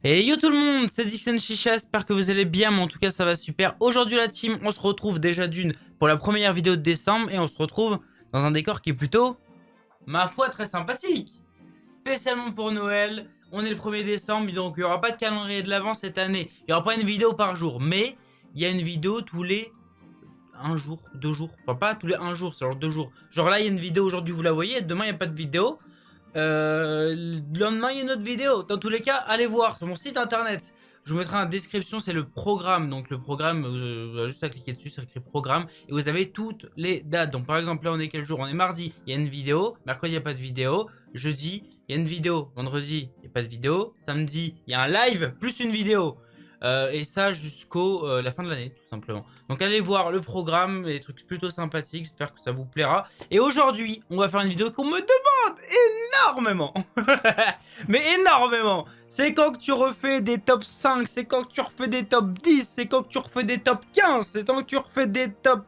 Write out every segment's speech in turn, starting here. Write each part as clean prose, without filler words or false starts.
Et yo tout le monde, c'est Dixon Chicha, j'espère que vous allez bien, mais en tout cas ça va super. Aujourd'hui la team, on se retrouve déjà d'une pour la première vidéo de décembre et on se retrouve dans un décor qui est plutôt, ma foi, très sympathique. Spécialement pour Noël, on est le 1er décembre, donc il n'y aura pas de calendrier de l'avant cette année. Il n'y aura pas une vidéo par jour, mais il y a une vidéo tous les un jour, 2 jours, enfin pas tous les un jour, c'est genre 2 jours. Genre là il y a une vidéo aujourd'hui, vous la voyez, demain il n'y a pas de vidéo. Le lendemain, il y a une autre vidéo. Dans tous les cas, allez voir sur mon site internet. Je vous mettrai en description, c'est le programme. Donc le programme, vous avez juste à cliquer dessus, c'est écrit programme. Et vous avez toutes les dates. Donc par exemple, là on est quel jour? On est mardi, il y a une vidéo. Mercredi, il n'y a pas de vidéo. Jeudi, il y a une vidéo. Vendredi, il n'y a pas de vidéo. Samedi, il y a un live plus une vidéo. Et ça jusqu'au la fin de l'année, tout simplement. Donc allez voir le programme, des trucs plutôt sympathiques. J'espère que ça vous plaira. Et aujourd'hui, on va faire une vidéo qu'on me demande énormément. Mais énormément. C'est quand que tu refais des top 5, c'est quand que tu refais des top 10, c'est quand que tu refais des top 15, c'est quand que tu refais des top...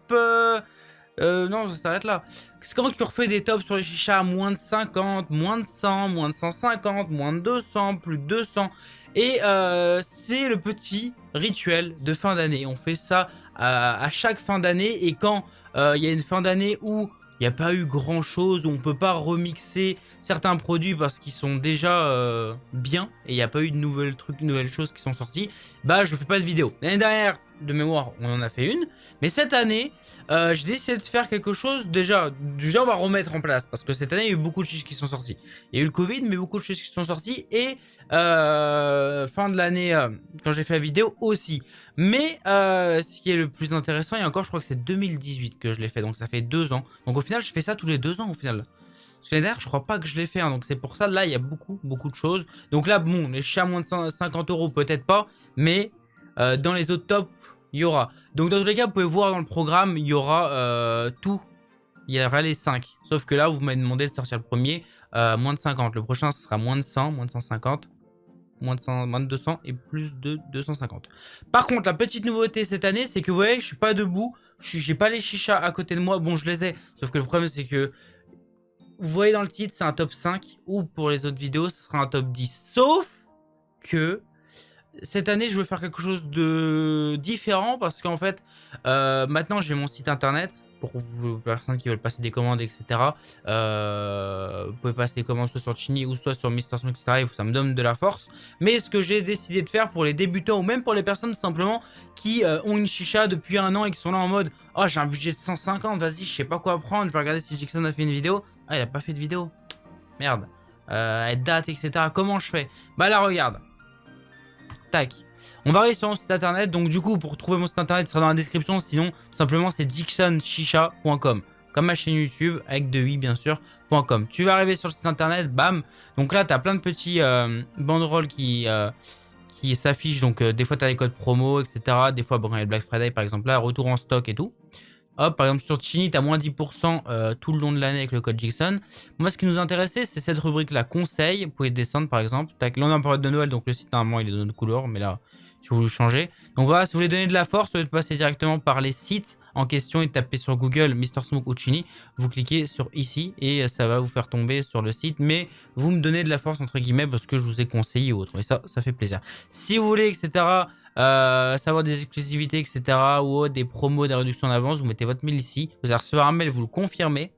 non, ça s'arrête là. C'est quand que tu refais des tops sur les chichas à moins de 50, moins de 100, moins de 150, moins de 200, plus de 200. Et c'est le petit rituel de fin d'année. On fait ça à chaque fin d'année. Et quand il y a une fin d'année où il n'y a pas eu grand chose, où on peut pas remixer certains produits parce qu'ils sont déjà bien et il n'y a pas eu de nouvelles trucs, nouvelles choses qui sont sorties, bah je fais pas de vidéo. L'année dernière, de mémoire, on en a fait une, mais cette année, j'ai décidé de faire quelque chose. Déjà on va remettre en place parce que cette année il y a eu beaucoup de chiches qui sont sorties. Il y a eu le Covid, mais beaucoup de chiches qui sont sorties et fin de l'année, quand j'ai fait la vidéo aussi. Mais ce qui est le plus intéressant, et encore je crois que c'est 2018 que je l'ai fait, donc ça fait 2 ans. Donc au final je fais ça tous les 2 ans au final. Parce que l'année dernière je crois pas que je l'ai fait, hein, donc c'est pour ça là il y a beaucoup de choses. Donc là bon, les chats à moins de 150 € peut-être pas, mais dans les autres tops il y aura. Donc dans tous les cas vous pouvez voir dans le programme, il y aura tout. Il y aura les 5. Sauf que là vous m'avez demandé de sortir le premier moins de 50. Le prochain ce sera moins de 100, moins de 150. Moins de 200 et plus de 250. Par contre, la petite nouveauté cette année, c'est que vous voyez, je suis pas debout, j'ai pas les chichas à côté de moi. Bon, je les ai, sauf que le problème, c'est que vous voyez dans le titre, c'est un top 5, ou pour les autres vidéos, ce sera un top 10. Sauf que cette année, je veux faire quelque chose de différent parce qu'en fait, maintenant, j'ai mon site internet. Pour vous, personnes qui veulent passer des commandes, etc. Vous pouvez passer des commandes soit sur Chini ou soit sur Mister Smith, etc. Ça me donne de la force. Mais ce que j'ai décidé de faire pour les débutants ou même pour les personnes simplement qui ont une chicha depuis un an et qui sont là en mode « Oh, j'ai un budget de 150, vas-y, je sais pas quoi prendre, je vais regarder si Jackson a fait une vidéo. » Ah, il a pas fait de vidéo. Merde. Date, etc. Comment je fais? Bah là, regarde. Tac. On va arriver sur mon site internet. Donc du coup, pour trouver mon site internet, ce sera dans la description. Sinon, tout simplement, c'est dixonschicha.com. Comme ma chaîne YouTube, avec 2i bien sûr, .com. Tu vas arriver sur le site internet, bam. Donc là, tu as plein de petits banderoles qui s'affichent. Donc des fois, tu as des codes promo, etc. Des fois, bon, il y a le Black Friday par exemple, là, retour en stock et tout. Hop, par exemple, sur Chini, tu as moins 10% tout le long de l'année avec le code Jackson. Moi, ce qui nous intéressait, c'est cette rubrique-là, conseil. Vous pouvez descendre, par exemple. Tac, là, on est en période de Noël, donc le site, normalement, il est de notre couleur. Mais là, si vous voulez changer. Donc voilà, si vous voulez donner de la force, au lieu de passer directement par les sites en question et de taper sur Google Mister Smoke ou Chini, vous cliquez sur ici et ça va vous faire tomber sur le site. Mais vous me donnez de la force, entre guillemets, parce que je vous ai conseillé ou autre. Et ça fait plaisir. Si vous voulez, etc., savoir des exclusivités, etc., ou des promos, des réductions en avance, vous mettez votre mail ici. Vous allez recevoir un mail, vous le confirmez.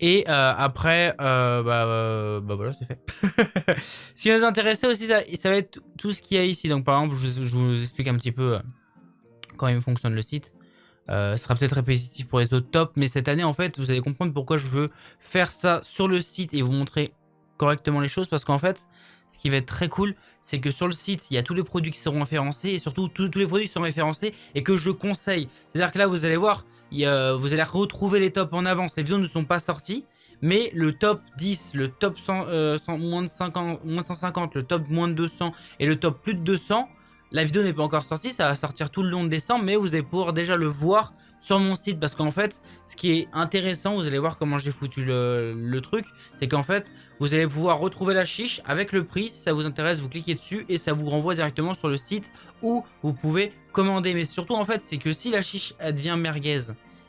Et après, voilà, c'est fait. Ce qui va vous intéresser aussi, ça va être tout ce qu'il y a ici. Donc par exemple, je vous explique un petit peu comment il fonctionne le site. Ce sera peut-être répétitif pour les autres tops, mais cette année, en fait, vous allez comprendre pourquoi je veux faire ça sur le site et vous montrer correctement les choses. Parce qu'en fait, ce qui va être très cool, c'est que sur le site, il y a tous les produits qui seront référencés et surtout tous les produits qui seront référencés et que je conseille. C'est-à-dire que là, vous allez voir, vous allez retrouver les tops en avance. Les vidéos ne sont pas sorties, mais le top 10, le top 100, moins de 50, moins de 150, le top moins de 200 et le top plus de 200, la vidéo n'est pas encore sortie, ça va sortir tout le long de décembre, mais vous allez pouvoir déjà le voir sur mon site parce qu'en fait, ce qui est intéressant, vous allez voir comment j'ai foutu le truc, c'est qu'en fait, vous allez pouvoir retrouver la chiche avec le prix. Si ça vous intéresse, vous cliquez dessus et ça vous renvoie directement sur le site où vous pouvez commander. Mais surtout, en fait, c'est que si la chiche elle devient merguez,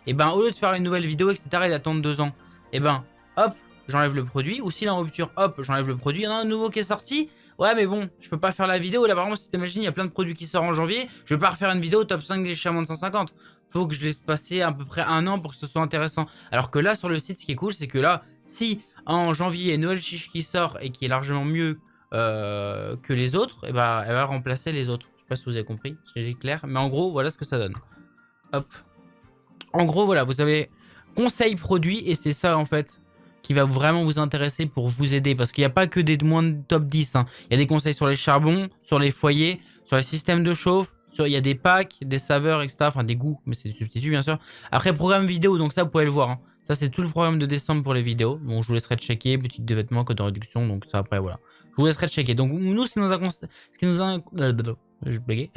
et ben au lieu de faire une nouvelle vidéo, etc., et d'attendre 2 ans, et ben hop, j'enlève le produit. Ou s'il est en rupture, hop, j'enlève le produit. Il y en a un nouveau qui est sorti. Ouais, mais bon, je peux pas faire la vidéo. Là, par exemple, si t'imagines, il y a plein de produits qui sortent en janvier. Je vais pas refaire une vidéo top 5 des chichas moins de 150. Faut que je laisse passer à peu près un an pour que ce soit intéressant. Alors que là, sur le site, ce qui est cool, c'est que là, si en janvier, il y a une nouvelle chiche qui sort et qui est largement mieux que les autres, et bah, elle va remplacer les autres. Je sais pas si vous avez compris, c'est clair. Mais en gros, voilà ce que ça donne. Hop. En gros, voilà, vous avez conseil produit et c'est ça, en fait, qui va vraiment vous intéresser pour vous aider. Parce qu'il n'y a pas que des moins de top 10. Hein. Il y a des conseils sur les charbons, sur les foyers, sur les systèmes de chauffe. Il y a des packs, des saveurs, etc. Enfin, des goûts, mais c'est du substitut, bien sûr. Après, programme vidéo, donc ça, vous pouvez le voir. Hein. Ça, c'est tout le programme de décembre pour les vidéos. Bon, je vous laisserai checker. Boutique de vêtements, code de réduction. Donc, ça, après, voilà. Je vous laisserai checker. Donc, nous, ce qui nous a... Je blaguais.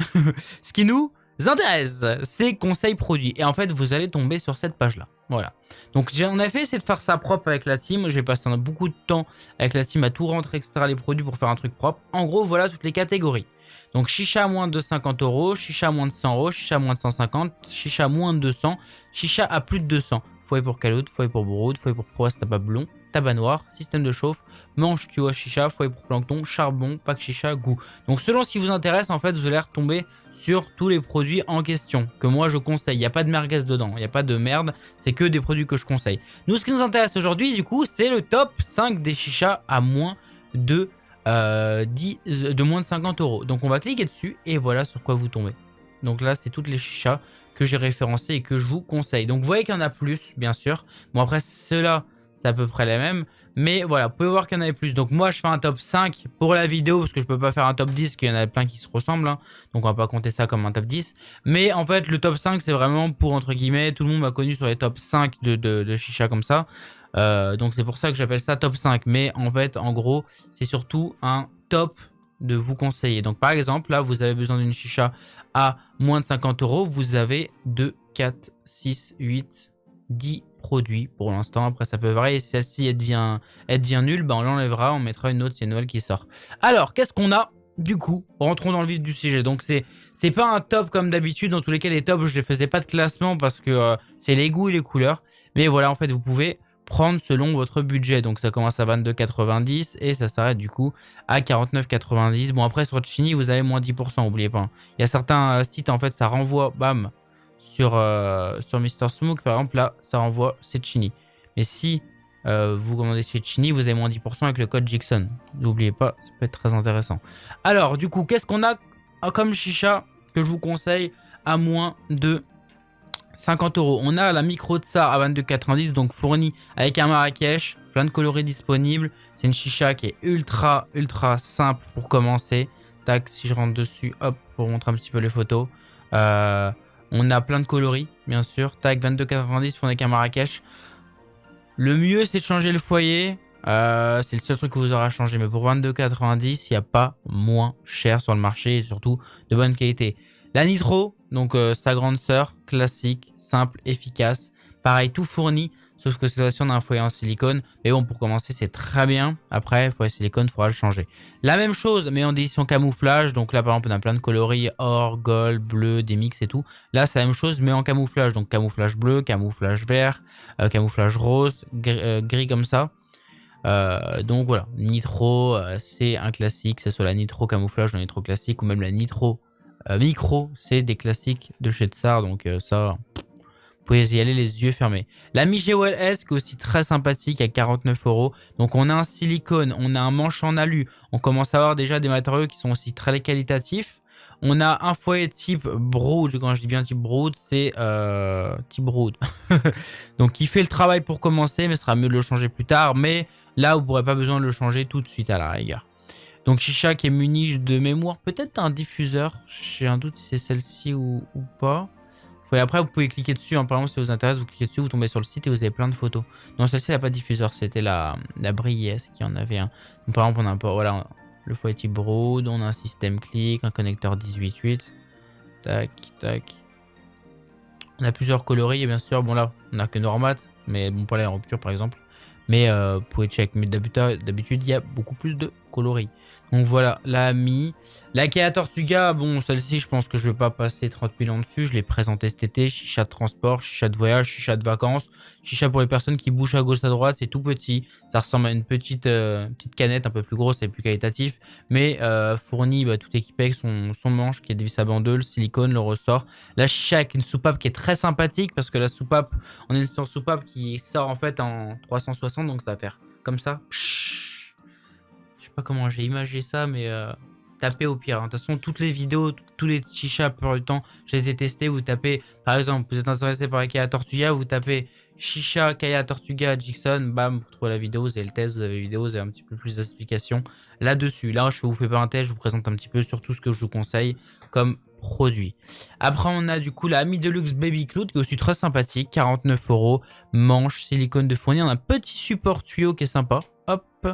Ce qui nous intéresse, c'est conseils produits. Et en fait, vous allez tomber sur cette page-là. Voilà. Donc, on a fait, c'est de faire ça propre avec la team. J'ai passé beaucoup de temps avec la team à tout rentrer, etc. les produits pour faire un truc propre. En gros, voilà toutes les catégories. Donc, chicha à moins de 50 euros, chicha à moins de 100 euros, chicha à moins de 150, chicha à moins de 200, chicha à plus de 200. Foyer pour caloute, foyer pour bourroude, foyer pour proas tabac blond, tabac noir, système de chauffe, manche tuyau à chicha, foyer pour plancton, charbon, pack chicha, goût. Donc selon ce qui vous intéresse, en fait, vous allez retomber sur tous les produits en question que moi je conseille. Il n'y a pas de merguez dedans, il n'y a pas de merde, c'est que des produits que je conseille. Nous, ce qui nous intéresse aujourd'hui, du coup, c'est le top 5 des chichas à moins de, moins de 50 euros. Donc on va cliquer dessus et voilà sur quoi vous tombez. Donc là, c'est toutes les chichas que j'ai référencées et que je vous conseille. Donc vous voyez qu'il y en a plus, bien sûr. Bon, après, ceux-là, c'est à peu près les mêmes. Mais voilà, vous pouvez voir qu'il y en avait plus. Donc moi, je fais un top 5 pour la vidéo parce que je peux pas faire un top 10 parce qu'il y en a plein qui se ressemblent. Hein. Donc on va pas compter ça comme un top 10. Mais en fait, le top 5, c'est vraiment pour, entre guillemets, tout le monde m'a connu sur les top 5 de chicha comme ça. Donc c'est pour ça que j'appelle ça top 5. Mais en fait, en gros, c'est surtout un top de vous conseiller. Donc par exemple, là, vous avez besoin d'une chicha à moins de 50 euros. Vous avez 2, 4, 6, 8, 10 produits pour l'instant. Après, ça peut varier. Si celle-ci elle devient nulle, bah, on l'enlèvera. On mettra une autre si une nouvelle qui sort. Alors, qu'est-ce qu'on a du coup? Rentrons dans le vif du sujet. Donc, c'est pas un top comme d'habitude. Dans tous les cas, les tops, je les faisais pas de classement parce que c'est les goûts et les couleurs. Mais voilà, en fait, vous pouvez prendre selon votre budget. Donc ça commence à 22,90 et ça s'arrête du coup à 49,90. Bon, après sur Chini vous avez moins 10%, n'oubliez pas. Il y a certains sites en fait ça renvoie bam sur Mr Smoke par exemple, là ça renvoie c'est Chini. Mais si vous commandez chez Chini, vous avez moins 10% avec le code Jixon. N'oubliez pas, ça peut être très intéressant. Alors du coup, qu'est-ce qu'on a comme chicha que je vous conseille à moins de 50 euros. On a la micro Tsar à 22,90, donc fournie avec un Marrakech, plein de coloris disponibles. C'est une chicha qui est ultra simple pour commencer. Tac, si je rentre dessus, hop, pour montrer un petit peu les photos. On a plein de coloris, bien sûr. Tac, 22,90, fournie avec un Marrakech. Le mieux, c'est de changer le foyer. C'est le seul truc que vous aurez à changer. Mais pour 22,90, il n'y a pas moins cher sur le marché et surtout de bonne qualité. La Nitro, donc sa grande sœur, classique, simple, efficace. Pareil, tout fourni, sauf que cette fois-ci on a un foyer en silicone. Mais bon, pour commencer, c'est très bien. Après, le foyer silicone, il faudra le changer. La même chose, mais en édition camouflage. Donc là, par exemple, on a plein de coloris, or, gold, bleu, des mix et tout. Là, c'est la même chose, mais en camouflage. Donc camouflage bleu, camouflage vert, camouflage rose, gris comme ça. Donc voilà, Nitro, c'est un classique, que ce soit la Nitro camouflage, la Nitro classique ou même la Nitro micro, c'est des classiques de chez Tsar, donc ça, vous pouvez y aller les yeux fermés. La Migewell S, qui est aussi très sympathique à 49 euros. Donc on a un silicone, on a un manche en alu, on commence à avoir déjà des matériaux qui sont aussi très qualitatifs. On a un foyer type Brood, quand je dis bien type Brood, c'est type Brood. Donc il fait le travail pour commencer, mais ce sera mieux de le changer plus tard. Mais là, vous n'aurez pas besoin de le changer tout de suite à la rigueur. Donc chicha qui est muni de mémoire, peut-être un diffuseur. J'ai un doute si c'est celle-ci ou pas. Après, vous pouvez cliquer dessus. Hein. Par exemple, si ça vous intéresse, vous cliquez dessus, vous tombez sur le site et vous avez plein de photos. Non, celle-ci, elle n'a pas de diffuseur. C'était la Briesse qui en avait un. Donc, par exemple, on a un peu, voilà, le foyer type Brood, on a un système clic, un connecteur 18.8. Tac, tac. On a plusieurs coloris, et bien sûr, bon là, on n'a que Normat, mais bon, pas la rupture par exemple. Mais vous pouvez check. Mais d'habitude, il y a beaucoup plus de coloris. Donc voilà, la Ami. La Kea Tortuga, bon, celle-ci, je pense que je vais pas passer 30 000 ans dessus. Je l'ai présentée cet été. Chicha de transport, chicha de voyage, chicha de vacances. Chicha pour les personnes qui bougent à gauche à droite. C'est tout petit. Ça ressemble à une petite canette un peu plus grosse et plus qualitatif. Mais fourni, bah, tout équipé avec son manche qui est de vis à bandeau, le silicone, le ressort. La chicha avec une soupape qui est très sympathique parce que la soupape, on est sur soupape qui sort en fait en 360. Donc ça va faire comme ça. Je sais pas comment j'ai imagé ça, mais tapez au pire. De toute façon, toutes les vidéos, tous les chichas, la plupart du temps, je les ai testés. Vous tapez, par exemple, vous êtes intéressé par la Kea Tortuga, vous tapez chicha, Kea Tortuga, Jixon, bam, vous retrouvez la vidéo, vous avez le test, vous avez la vidéo, vous avez un petit peu plus d'explications là-dessus. Là, je vous fais pas un test, je vous présente un petit peu sur tout ce que je vous conseille comme produit. Après, on a du coup la Ami Deluxe Baby Cloud qui est aussi très sympathique, 49 €, manche, silicone de fourni, on a un petit support tuyau qui est sympa. Hop,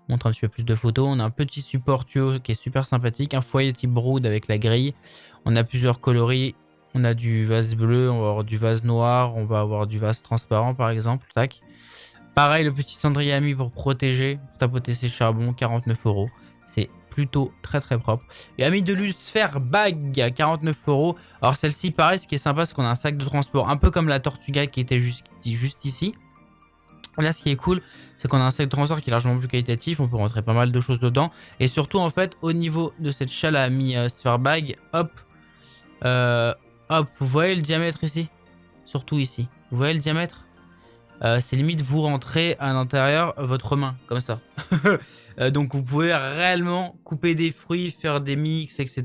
montre un petit peu plus de photos. On a un petit support tuyau qui est super sympathique. Un foyer type brood avec la grille. On a plusieurs coloris. On a du vase bleu, on va avoir du vase noir. On va avoir du vase transparent par exemple. Tac. Pareil, le petit cendrier Ami pour protéger, pour tapoter ses charbons, 49 €. C'est plutôt très très propre. Et Ami de Lucifer Bag à 49 €. Alors celle-ci, pareil, ce qui est sympa, c'est qu'on a un sac de transport un peu comme la Tortuga qui était juste ici. Là, ce qui est cool, c'est qu'on a un sac de transport qui est largement plus qualitatif. On peut rentrer pas mal de choses dedans. Et surtout, en fait, au niveau de cette chale à Ami Sphere Bag, hop, hop, vous voyez le diamètre ici? Surtout ici. Vous voyez le diamètre? C'est limite, vous rentrez à l'intérieur votre main, comme ça. Donc, vous pouvez réellement couper des fruits, faire des mix, etc.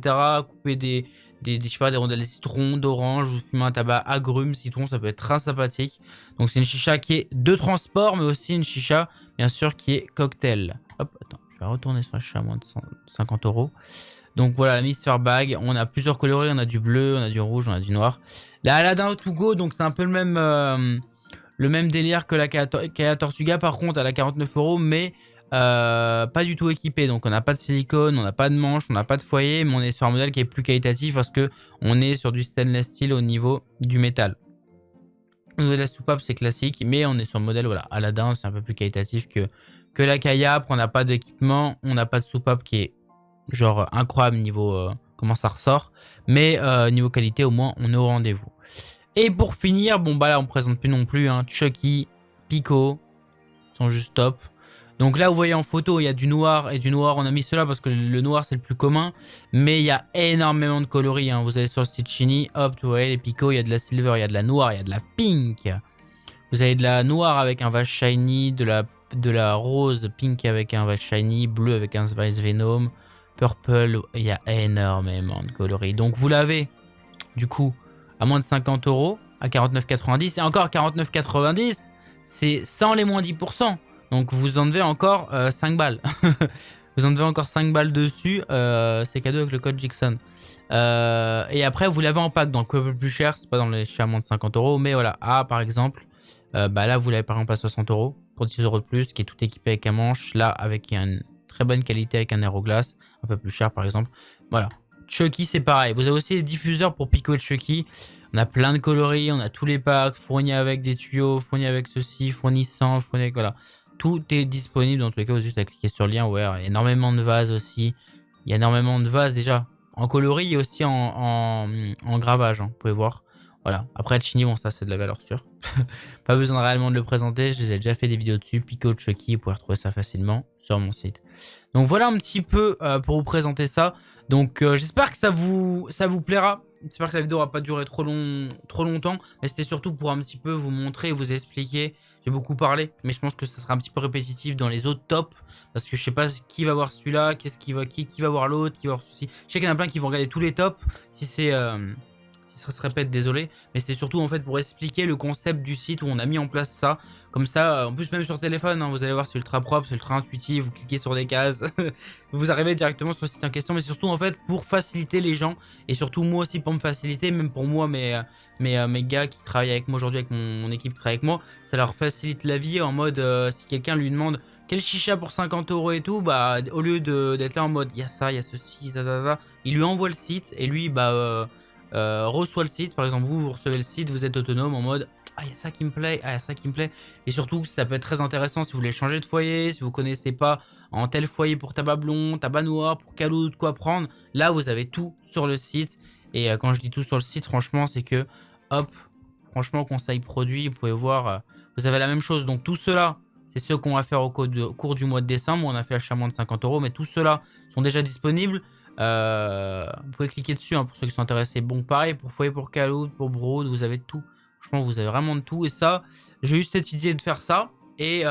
Couper je sais pas, des rondelles de citron, d'orange, vous fumez un tabac agrumes, citron, ça peut être très sympathique. Donc c'est une chicha qui est de transport, mais aussi une chicha, bien sûr, qui est cocktail. Hop, attends, je vais retourner sur la chicha à moins de 50 €. Donc voilà, la Mister Bag, on a plusieurs coloris, on a du bleu, on a du rouge, on a du noir. La Aladdin to go, donc c'est un peu le même délire que la Kea Tortuga, par contre, elle a 49 €, mais pas du tout équipé. Donc on n'a pas de silicone, on n'a pas de manche, on n'a pas de foyer, mais on est sur un modèle qui est plus qualitatif parce que on est sur du stainless steel au niveau du métal. Au niveau de la soupape, c'est classique, mais on est sur le modèle, voilà, Aladdin, c'est un peu plus qualitatif que la Kaya. Après, on n'a pas d'équipement, on n'a pas de soupape qui est genre incroyable niveau comment ça ressort, mais niveau qualité, au moins, on est au rendez-vous. Et pour finir, bon bah là, on présente plus non plus, hein, Chucky, Pico, sont juste top. Donc là, vous voyez en photo, il y a du noir et du noir. On a mis cela parce que le noir, c'est le plus commun. Mais il y a énormément de coloris. Hein. Vous allez sur le site Chini, hop, vous voyez les picots, il y a de la silver, il y a de la noire, il y a de la pink. Vous avez de la noire avec un vase shiny, de la rose pink avec un vase shiny, bleu avec un vase venom, purple, il y a énormément de coloris. Donc vous l'avez, du coup, à moins de 50 € à 49,90. Et encore 49,90, c'est sans les moins 10%. Donc vous en devez encore 5 balles. Vous en devez encore 5 balles dessus. C'est cadeau avec le code Jixon. Et après, vous l'avez en pack. Donc un peu plus cher. C'est pas dans les chez à moins de 50 €. Mais voilà. Ah, par exemple. Bah là, vous l'avez par exemple à 60 €. Pour 10 € de plus. Qui est tout équipé avec un manche. Là, avec une très bonne qualité. Avec un aéroglace. Un peu plus cher par exemple. Voilà. Chucky, c'est pareil. Vous avez aussi des diffuseurs pour picoter Chucky. On a plein de coloris. On a tous les packs. Fournis avec des tuyaux. Fournis avec ceci. Fournis sans. Fournis avec... Voilà. Tout est disponible dans tous les cas, vous avez juste à cliquer sur le lien. Ouais, il y a énormément de vases aussi. Il y a énormément de vases déjà en coloris et aussi en gravage, hein, vous pouvez voir. Voilà. Après, Chini, bon, ça c'est de la valeur sûre. Pas besoin réellement de le présenter. Je les ai déjà fait des vidéos dessus. Pico, Chucky, vous pouvez retrouver ça facilement sur mon site. Donc voilà un petit peu pour vous présenter ça. Donc j'espère que ça vous plaira. J'espère que la vidéo n'aura pas duré trop longtemps. Mais c'était surtout pour un petit peu vous montrer et vous expliquer. J'ai beaucoup parlé, mais je pense que ça sera un petit peu répétitif dans les autres tops. Parce que je sais pas qui va voir celui-là, qui va voir l'autre, qui va voir ceci. Je sais qu'il y en a plein qui vont regarder tous les tops. Si ça se répète, désolé. Mais c'était surtout en fait pour expliquer le concept du site où on a mis en place ça. Comme ça, en plus même sur téléphone, hein, vous allez voir, c'est ultra propre, c'est ultra intuitif. Vous cliquez sur des cases, vous arrivez directement sur le site en question. Mais surtout en fait pour faciliter les gens. Et surtout moi aussi pour me faciliter, même pour moi, mes gars qui travaillent avec moi aujourd'hui, avec mon équipe qui travaille avec moi, ça leur facilite la vie en mode si quelqu'un lui demande quel chicha pour 50 € et tout, bah au lieu d'être là en mode il y a ça, il y a ceci, il lui envoie le site et lui bah reçoit le site. Par exemple vous recevez le site, vous êtes autonome en mode ah, il y a ça qui me plaît, ah, il y a ça qui me plaît. Et surtout, ça peut être très intéressant si vous voulez changer de foyer, si vous connaissez pas en tel foyer pour tabac blond, tabac noir, pour caloute, quoi prendre. Là, vous avez tout sur le site. Et quand je dis tout sur le site, franchement, c'est que, hop, franchement, conseil produit, vous pouvez voir, vous avez la même chose. Donc tout cela, c'est ceux qu'on va faire au cours du mois de décembre. Où on a fait l'achat moins de 50 €, mais tout cela sont déjà disponibles. Vous pouvez cliquer dessus hein, pour ceux qui sont intéressés. Bon, pareil, pour foyer, pour caloute, pour brood, vous avez tout. Franchement, vous avez vraiment de tout. Et ça, j'ai eu cette idée de faire ça. Et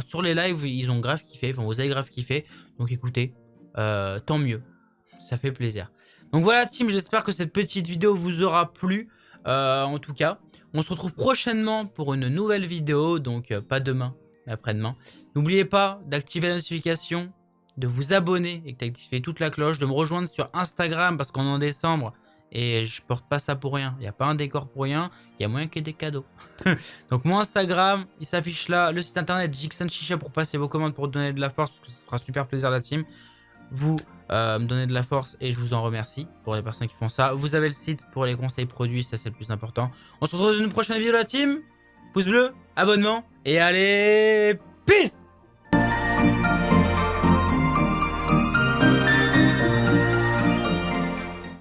sur les lives, ils ont grave kiffé. Enfin, vous avez grave kiffé. Donc écoutez, tant mieux. Ça fait plaisir. Donc voilà, team, j'espère que cette petite vidéo vous aura plu. En tout cas, on se retrouve prochainement pour une nouvelle vidéo. Donc pas demain, mais après-demain. N'oubliez pas d'activer la notification, de vous abonner et d'activer toute la cloche, de me rejoindre sur Instagram parce qu'on est en décembre. Et je porte pas ça pour rien. Il n'y a pas un décor pour rien. Il y a moyen qu'il y ait des cadeaux. Donc mon Instagram, il s'affiche là. Le site internet Jixen Chicha pour passer vos commandes, pour donner de la force. Parce que ça fera super plaisir à la team. Vous me donnez de la force et je vous en remercie pour les personnes qui font ça. Vous avez le site pour les conseils produits. Ça c'est le plus important. On se retrouve dans une prochaine vidéo la team. Pouce bleu, abonnement. Et allez, peace!